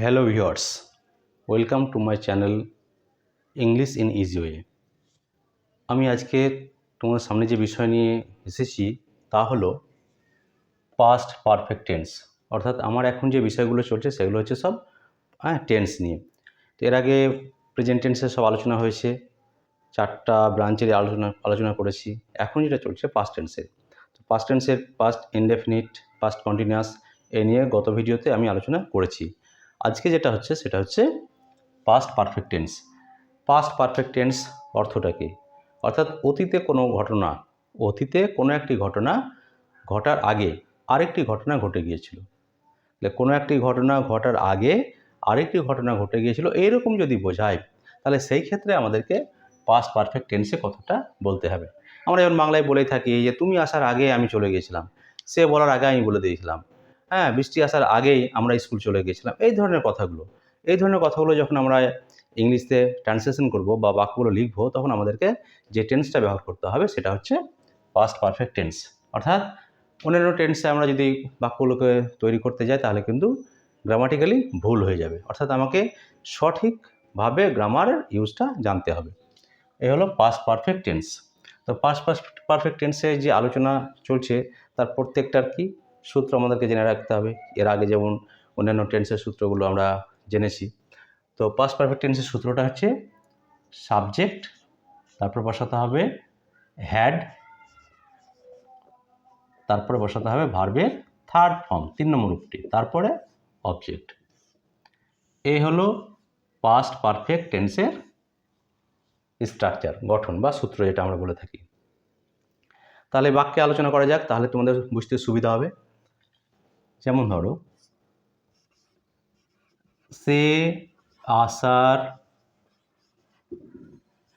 Hello viewers, welcome to my channel English in easy way. আমি আজকে তোমাদের সামনে যে বিষয় নিয়ে এসেছি তা হলো পাস্ট পারফেক্ট টেন্স। অর্থাৎ আমার এখন যে বিষয়গুলো চলছে সেগুলো হচ্ছে সব টেন্স নিয়ে। তো এর আগে প্রেজেন্ট টেন্সের সব আলোচনা হয়েছে, 4টা ব্রাঞ্চের আলোচনা করেছি। এখন যেটা চলছে পাস্ট টেন্সের। তো পাস্ট টেন্সের পাস্ট ইনডেফিনিট, পাস্ট কন্টিনিউয়াস এ নিয়ে গত ভিডিওতে আমি আলোচনা করেছি। আজকে যেটা হচ্ছে সেটা হচ্ছে past perfect tense. Past perfect tense অর্থটা কী? অর্থাৎ অতীতে কোনো একটি ঘটনা ঘটার আগে আরেকটি ঘটনা ঘটে গিয়েছিল। কোনো একটি ঘটনা ঘটার আগে আরেকটি ঘটনা ঘটে গিয়েছিল এইরকম যদি বোঝায়, তাহলে সেই ক্ষেত্রে আমাদেরকে পাস্ট পারফেক্ট টেন্সে কথাটা বলতে হবে। আমরা যেমন বাংলায় বলেই থাকি যে তুমি আসার আগে আমি চলে গিয়েছিলাম, সে বলার আগে আমি বলে দিয়েছিলাম, বৃষ্টি আসার আগেই আমরা স্কুল চলে গিয়েছিলাম। এই ধরনের কথাগুলো যখন আমরা ইংলিশে ট্রান্সলেশন করব বা বাক্যগুলো লিখবো, তখন আমাদেরকে যে টেন্সটা ব্যবহার করতে হবে সেটা হচ্ছে পাস্ট পারফেক্ট টেন্স। অর্থাৎ অন্যান্য টেন্সে আমরা যদি বাক্যগুলোকে তৈরি করতে যাই তাহলে কিন্তু গ্রামাটিক্যালি ভুল হয়ে যাবে। অর্থাৎ আমাকে সঠিকভাবে গ্রামারের ইউজটা জানতে হবে। এই হলো পাস্ট পারফেক্ট টেন্স। তো পাস্ট পারফেক্ট টেন্সে যে আলোচনা চলছে তার প্রত্যেকটার কি সূত্র আমাদেরকে জেনে রাখতে হবে। এর আগে যেমন অন্যান্য টেন্সের সূত্রগুলো আমরা জেনেছি। তো পাস্ট পারফেক্ট টেন্সের সূত্রটা হচ্ছে সাবজেক্ট, তারপর বসাতে হবে হ্যাড, তারপরে বসাতে হবে ভার্বের থার্ড ফর্ম 3 নম্বর রূপটি, তারপরে অবজেক্ট। এই হলো পাস্ট পারফেক্ট টেন্সের স্ট্রাকচার, গঠন বা সূত্র যেটা আমরা বলে থাকি। তাহলে বাক্যে আলোচনা করা যাক, তাহলে তোমাদের বুঝতে সুবিধা হবে। যেমন ধরো, সে আসার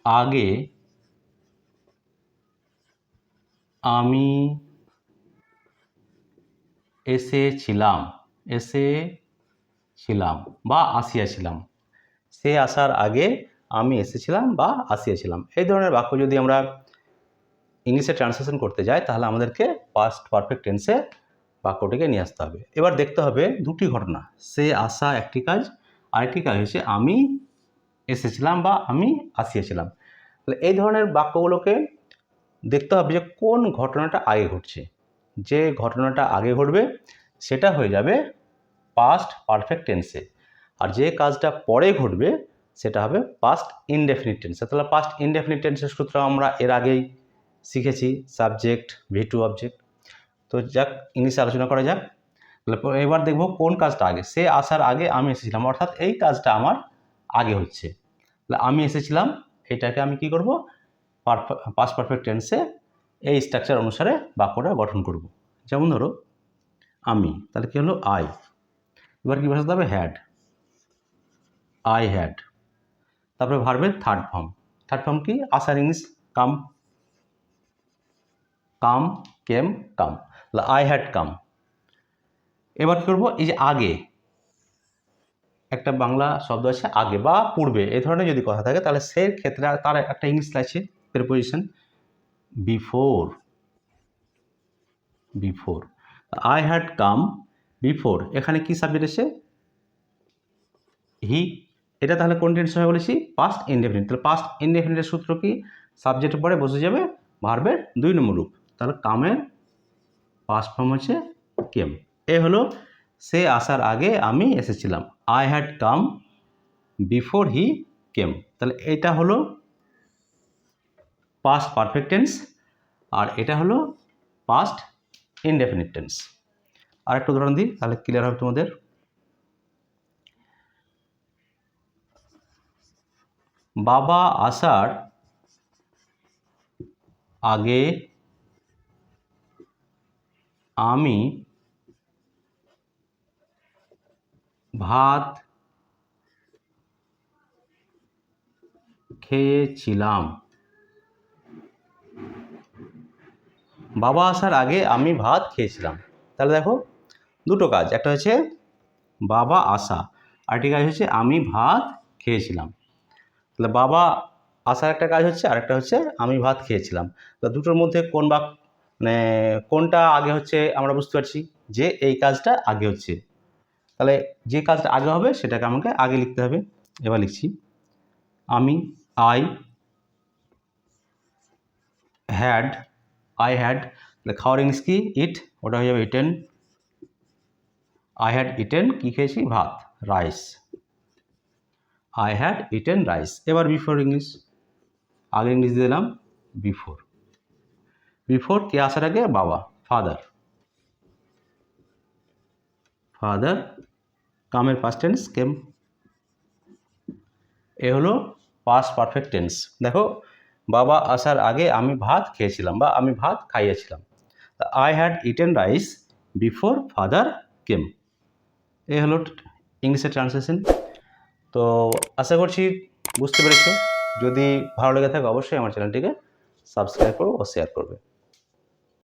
আগে আমি এসেছিলাম বা আসিয়াছিলাম। সে আসার আগে আমি এসেছিলাম বা আসিয়াছিলাম। এই ধরনের বাক্য যদি আমরা ইংলিশে ট্রান্সলেশন করতে যাই তাহলে আমাদেরকে পাস্ট পারফেক্ট টেন্সে বাক্যটিকে নিয়ে আসতে হবে। এবার দেখতে হবে দুটি ঘটনা, সে আসা একটি কাজ, আরেকটি কাজ হচ্ছে আমি এসেছিলাম বা আমি আসিয়াছিলাম। তাহলে এই ধরনের বাক্যগুলোকে দেখতে হবে যে কোন ঘটনাটা আগে ঘটছে। যে ঘটনাটা আগে ঘটবে সেটা হয়ে যাবে পাস্ট পারফেক্ট টেন্সে, আর যে কাজটা পরে ঘটবে সেটা হবে পাস্ট ইনডেফিনিট টেন্সে। তাহলে পাস্ট ইনডেফিনিট টেন্সের সূত্র আমরা এর আগেই শিখেছি, সাবজেক্ট V2 অবজেক্ট। তো যাক, ইংলিশে আলোচনা করা যাক। এবার দেখব কোন কাজটা আগে। সে আসার আগে আমি এসেছিলাম, অর্থাৎ এই কাজটা আমার আগে হচ্ছে। তাহলে আমি এসেছিলাম, এটাকে আমি কি করব, পাস্ট পারফেক্ট টেন্সে এই স্ট্রাকচার অনুসারে বাক্যটা গঠন করব। যেমন ধরো আমি, তাহলে কি হলো আই। এবার কি বসাতে হবে হ্যাড, আই হ্যাড। তারপরে ভার্বের থার্ড ফর্ম কি, আসার ইংলিশ কাম, কেম, কাম। তাহলে আই হ্যাড কাম। এবার কী করবো, এই যে আগে একটা বাংলা শব্দ আছে আগে বা পূর্বে, এই ধরনের যদি কথা থাকে তাহলে সেই ক্ষেত্রে তার একটা ইংলিশ আছে preposition before. I had come before, এখানে কি সাবজেক্ট এসে হি। এটা তাহলে কোন টেন্স হবে বলেছি, পাস্ট ইনডেফিনিট। তাহলে পাস্ট ইনডেফিনিটের সূত্র কি, সাবজেক্টের পরে বসে যাবে ভার্বের 2 নম্বর রূপ। তাহলে কামের পাস্ট ফর্ম হচ্ছে কেম। এ হলো সে আসার আগে আমি এসেছিলাম, I had come before he came. তাহলে এটা হলো পাস্ট পারফেক্ট টেন্স, আর এটা হলো পাস্ট ইনডেফিনিট টেন্স। আর একটা উদাহরণ দিই তাহলে ক্লিয়ার হবে তোমাদের। বাবা আসার আগে আমি ভাত খেয়েছিলাম। বাবা আসার আগে আমি ভাত খেয়েছিলাম। তাহলে দেখো দুটো কাজ, একটা হচ্ছে বাবা আসা, আরেকটি কাজ হচ্ছে আমি ভাত খেয়েছিলাম। তাহলে বাবা আসার একটা কাজ হচ্ছে, আরেকটা হচ্ছে আমি ভাত খেয়েছিলাম। তো দুটোর মধ্যে কোনটা আগে হচ্ছে আমরা বুঝতে পারছি যে এই কাজটা আগে হচ্ছে। তাহলে যে কাজটা আগে হবে সেটাকে আমাকে আগে লিখতে হবে। এবার লিখছি আই হ্যাড তাহলে খাওয়ার ইংলিশ কি? ইট, ওটা হয়ে যাবে ইটেন। আই হ্যাড ইটেন, কী খেয়েছি? ভাত, rice. I had eaten rice. এবার বিফোর ইংলিশ, আগে ইংলিশ দিয়ে দিলাম বিফোর। বিফোর কে আসার আগে? বাবা, ফাদার। ফাদার কামের পাস্ট টেন্স কেম। এ হলো পাস্ট পারফেক্ট টেন্স। দেখো, বাবা আসার আগে আমি ভাত খেয়েছিলাম বা আমি ভাত খাইয়েছিলাম। I had eaten rice before father came. এ হলো ইংলিশের ট্রান্সলেশন। তো আশা করছি বুঝতে পেরেছ। যদি ভালো লেগে থাকে অবশ্যই আমার চ্যানেলটিকে সাবস্ক্রাইব করো ও শেয়ার করবে।